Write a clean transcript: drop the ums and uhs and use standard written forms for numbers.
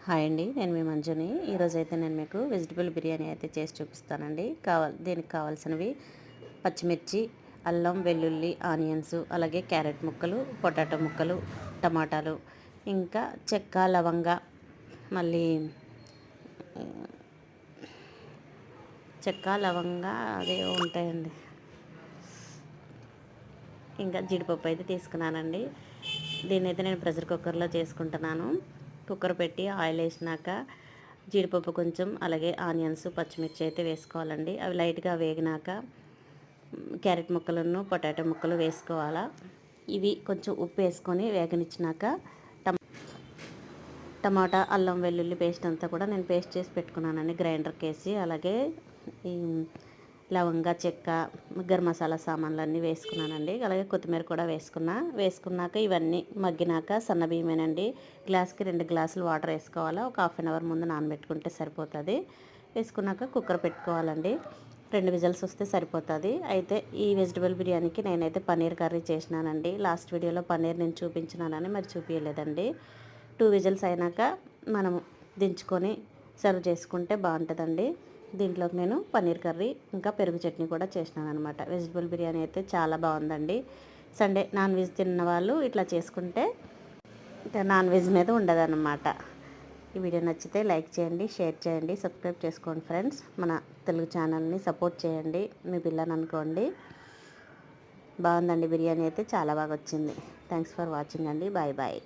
Hi అండి, నేను మీ మంజుని. ఈరోజు అయితే నేను మీకు వెజిటబుల్ బిర్యానీ అయితే చేసి చూపిస్తానండి. దీనికి కావాల్సినవి పచ్చిమిర్చి, అల్లం, వెల్లుల్లి, ఆనియన్స్, అలాగే క్యారెట్ ముక్కలు, పొటాటో ముక్కలు, టమాటాలు, ఇంకా చెక్క, లవంగ, మళ్ళీ చెక్క, లవంగ అదే ఉంటాయండి. ఇంకా జీడిపప్పు అయితే తీసుకున్నానండి. దీన్ని అయితే నేను ప్రెషర్ కుక్కర్లో చేసుకుంటున్నాను. కుక్కర్ పెట్టి ఆయిల్ వేసినాక జీడిపప్పు కొంచెం, అలాగే ఆనియన్స్, పచ్చిమిర్చి అయితే వేసుకోవాలండి. అవి లైట్గా వేగినాక క్యారెట్ ముక్కలను, పొటాటో ముక్కలు వేసుకోవాలా. ఇవి కొంచెం ఉప్పు వేసుకొని వేగనిచ్చినాక టమాటా, అల్లం, వెల్లుల్లి పేస్ట్ అంతా కూడా నేను పేస్ట్ చేసి పెట్టుకున్నానండి గ్రైండర్కి వేసి. అలాగే ఈ లవంగ, చెక్క, గరం మసాలా సామాన్లు అన్నీ వేసుకున్నానండి. అలాగే కొత్తిమీర కూడా వేసుకున్నాక ఇవన్నీ మగ్గినాక సన్న బియ్యమేనండి. గ్లాస్కి 2 గ్లాసులు వాటర్ వేసుకోవాలా. ఒక హాఫ్ అన్ అవర్ ముందు నానబెట్టుకుంటే సరిపోతుంది. వేసుకున్నాక కుక్కర్ పెట్టుకోవాలండి. 2 విజిల్స్ వస్తే సరిపోతుంది. అయితే ఈ వెజిటబుల్ బిర్యానీకి నేనైతే పన్నీర్ కర్రీ చేసినానండి. లాస్ట్ వీడియోలో పన్నీర్ నేను చూపించినానని మరి చూపించలేదండి. 2 విజిల్స్ అయినాక మనము దించుకొని సర్వ్ చేసుకుంటే బాగుంటుందండి. దీంట్లోకి నేను పన్నీర్ కర్రీ ఇంకా పెరుగు చట్నీ కూడా చేసినాను అనమాట. వెజిటబుల్ బిర్యానీ అయితే చాలా బాగుందండి. సండే నాన్ వెజ్ తిన్న వాళ్ళు ఇట్లా చేసుకుంటే నాన్ వెజ్ మీద ఉండదన్నమాట. ఈ వీడియో నచ్చితే లైక్ చేయండి, షేర్ చేయండి, సబ్స్క్రైబ్ చేసుకోండి ఫ్రెండ్స్. మన తెలుగు ఛానల్ని సపోర్ట్ చేయండి. మీ పిల్లని అనుకోండి. బాగుందండి, బిర్యానీ అయితే చాలా బాగా వచ్చింది. థ్యాంక్స్ ఫర్ వాచింగ్ అండి. Bye bye.